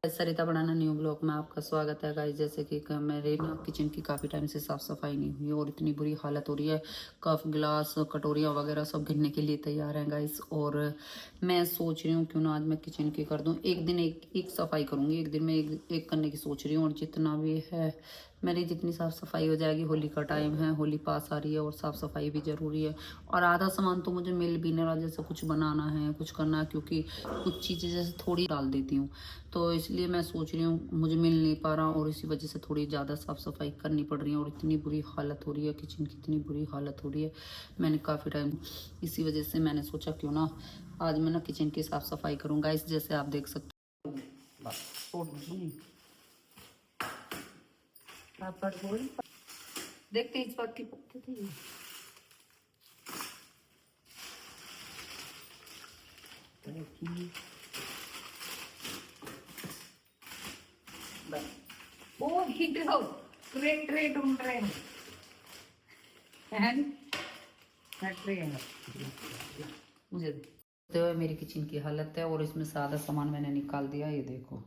सरिता बनाना new blog में आपका स्वागत है गाइस। जैसे कि मेरे ना किचन की काफ़ी टाइम से साफ़ सफाई नहीं हुई और इतनी बुरी हालत हो रही है। कप गिलास कटोरियाँ वगैरह सब गिरने के लिए तैयार हैं गाइस। और मैं सोच रही हूँ क्यों ना आज मैं किचन की कर दूँ। एक दिन एक सफाई करूँगी, एक दिन में एक करने की सोच रही हूँ। और जितना भी है मेरी जितनी साफ़ सफाई हो जाएगी। होली का टाइम है, होली पास आ रही है और साफ़ सफाई भी ज़रूरी है। और आधा सामान तो मुझे मिल भी नहीं रहा, जैसे कुछ बनाना है कुछ करना है, क्योंकि कुछ चीज़ें जैसे थोड़ी डाल देती हूँ तो इसलिए मैं सोच रही हूँ मुझे मिल नहीं पा रहा और इसी वजह से थोड़ी ज़्यादा साफ़ सफाई करनी पड़ रही है। और इतनी बुरी हालत हो रही है किचन की, इतनी बुरी हालत हो रही है। मैंने काफ़ी टाइम इसी वजह से मैंने सोचा क्यों ना आज मैं ना किचन की साफ़ सफाई करूँगा। इस जैसे आप देख सकते हो देखते इस बात की पत्ते थे। ओ हीरो ट्रे ट्रे ढूंढ रहे हैं ट्रे है मुझे देखते हुए मेरी किचन की हालत है। और इसमें से आधा सामान मैंने निकाल दिया, ये देखो।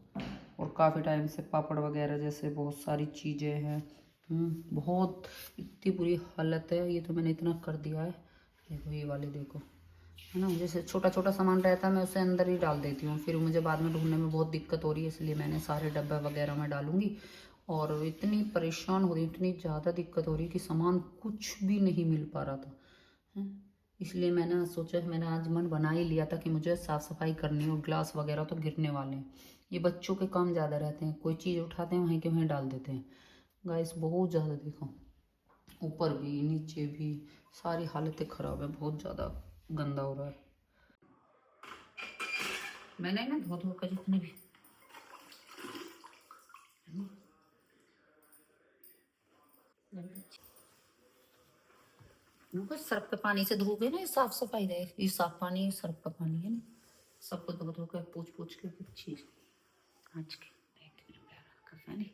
और काफ़ी टाइम से पापड़ वगैरह जैसे बहुत सारी चीज़ें हैं। बहुत इतनी बुरी हालत है। ये तो मैंने इतना कर दिया है, देखो ये वाले देखो, है ना। जैसे छोटा छोटा सामान रहता है मैं उसे अंदर ही डाल देती हूँ, फिर मुझे बाद में ढूंढने में बहुत दिक्कत हो रही है, इसलिए मैंने सारे डब्बे वगैरह में डालूंगी। और इतनी परेशान हो रही, इतनी ज़्यादा दिक्कत हो रही कि सामान कुछ भी नहीं मिल पा रहा था, है। इसलिए मैंने सोचा, मैंने आज मन बना ही लिया था कि मुझे साफ़ सफाई करनी है। और ग्लास वगैरह तो गिरने वाले हैं। ये बच्चों के काम ज़्यादा रहते हैं, कोई चीज़ उठाते हैं वहीं के वहीं डाल देते हैं गाइस। बहुत ज़्यादा देखो, ऊपर भी नीचे भी सारी हालतें ख़राब है, बहुत ज़्यादा गंदा हो रहा है। मैंने ना धो धो कर जितने भी सर्फ के पानी से धोगे ना, ये साफ सफाई रहे। ये साफ पानी है, सर्फ का पानी है ना। सबको धो धो कर पूछ पूछ के कुछ चीज आज की कफे नहीं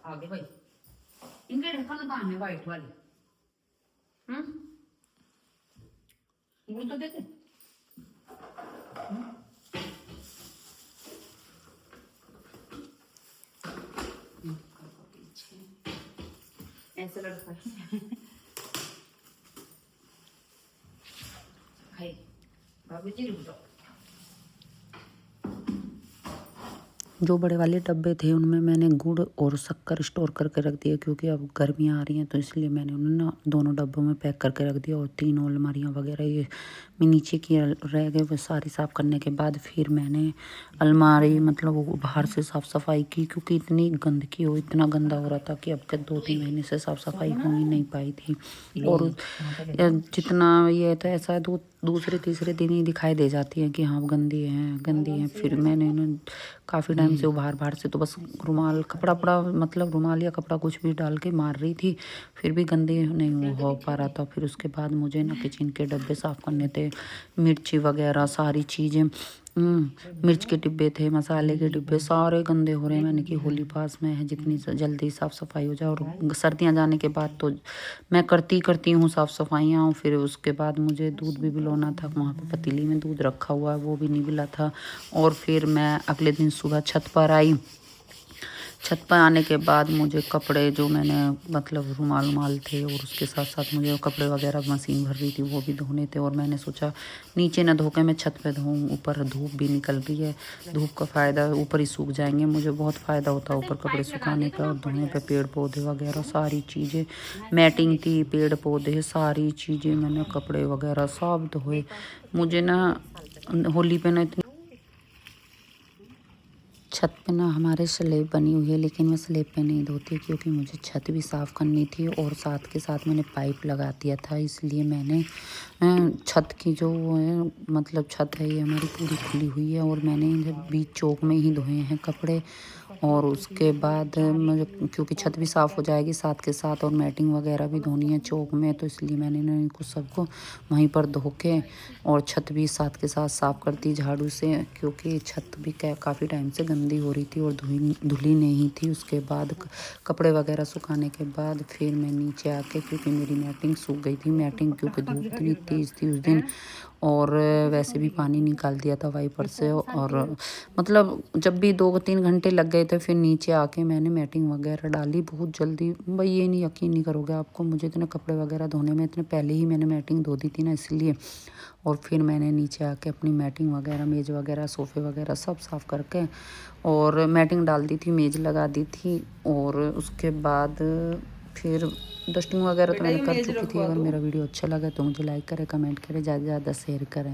आगे भाई। इनके ढक्कन कहाँ है वाइट वाले? वो तो देते ऐसे लड़का है बाबू जी रुक जाओ। जो बड़े वाले डब्बे थे उनमें मैंने गुड़ और शक्कर स्टोर करके रख दिया, क्योंकि अब गर्मियाँ आ रही हैं तो इसलिए मैंने उन्हें ना दोनों डब्बों में पैक करके रख दिया। और तीनों अलमारियाँ वगैरह ये मैं नीचे की रह गए, वो सारी साफ़ करने के बाद फिर मैंने अलमारी मतलब वो बाहर से साफ़ सफाई की, क्योंकि इतनी गंदगी हो, इतना गंदा हो रहा था कि अब के 2-3 महीने से साफ़ सफाई हो ही नहीं पाई थी। और जितना ये था ऐसा दूसरे तीसरे दिन ही दिखाई दे जाती है कि हाँ गंदी है गंदी है। फिर मैंने ना काफ़ी टाइम से बाहर बाहर से तो बस रुमाल कपड़ा पड़ा मतलब रुमाल या कपड़ा कुछ भी डाल के मार रही थी, फिर भी गंदी नहीं हो पा रहा था। फिर उसके बाद मुझे ना किचन के डब्बे साफ़ करने थे, मिर्ची वगैरह सारी चीज़ें, मिर्च के डिब्बे थे, मसाले के डिब्बे सारे गंदे हो रहे हैं। मैंने कि होली पास में है, जितनी जल्दी साफ़ सफाई हो जाए। और सर्दियाँ जाने के बाद तो मैं करती हूँ साफ़ सफाइयाँ। फिर उसके बाद मुझे दूध भी पिलाना था, वहाँ पे पतीली में दूध रखा हुआ है वो भी नहीं पिला था। और फिर मैं अगले दिन सुबह छत पर आई। छत पर आने के बाद मुझे कपड़े जो मैंने मतलब रुमाल थे और उसके साथ साथ मुझे कपड़े वगैरह मशीन भर रही थी वो भी धोने थे। और मैंने सोचा नीचे ना धो के मैं छत पे धोऊँ, ऊपर धूप भी निकल रही है, धूप का फ़ायदा ऊपर ही सूख जाएंगे। मुझे बहुत फ़ायदा होता है ऊपर कपड़े सुखाने का और धोने पे। पेड़ पौधे वगैरह सारी चीज़ें, मैटिंग थी, पेड़ पौधे सारी चीज़ें, मैंने कपड़े वगैरह सब धोए। मुझे ना होली पे ना इतनी छत पे ना हमारे स्लेब बनी हुई है, लेकिन मैं स्लेब पे नहीं धोती क्योंकि मुझे छत भी साफ़ करनी थी। और साथ के साथ मैंने पाइप लगा दिया था, इसलिए मैंने छत की जो वो है मतलब छत है ये हमारी पूरी खुली हुई है। और मैंने जब बीच चौक में ही धोए हैं कपड़े। और उसके बाद मुझे क्योंकि छत भी साफ़ हो जाएगी साथ के साथ, और मैटिंग वगैरह भी धोनी है चौक में, तो इसलिए मैंने इनको सबको वहीं पर धो के और छत भी साथ के साथ साफ़ कर दी झाड़ू से, क्योंकि छत भी काफ़ी टाइम से गंदी हो रही थी और धुली नहीं थी। उसके बाद कपड़े वगैरह सुखाने के बाद फिर मैं नीचे आके, क्योंकि मेरी मैटिंग सूख गई थी, मैटिंग क्योंकि धूप इतनी तेज़ थी उस दिन और वैसे भी पानी निकाल दिया था वाइपर से। और मतलब जब भी 2-3 घंटे लग गए थे, फिर नीचे आके मैंने मैटिंग वगैरह डाली बहुत जल्दी। भाई ये नहीं यकीन नहीं करोगे आपको, मुझे इतने कपड़े वगैरह धोने में इतने पहले ही मैंने मैटिंग धो दी थी ना, इसलिए। और फिर मैंने नीचे आके अपनी मैटिंग वगैरह, मेज़ वगैरह, सोफ़े वगैरह सब साफ़ करके और मैटिंग डाल दी थी, मेज़ लगा दी थी। और उसके बाद फिर डस्टिंग वगैरह तो मैंने कर चुकी थी। अगर मेरा वीडियो अच्छा लगा तो मुझे लाइक करें, कमेंट करें, ज़्यादा से ज़्यादा शेयर करें।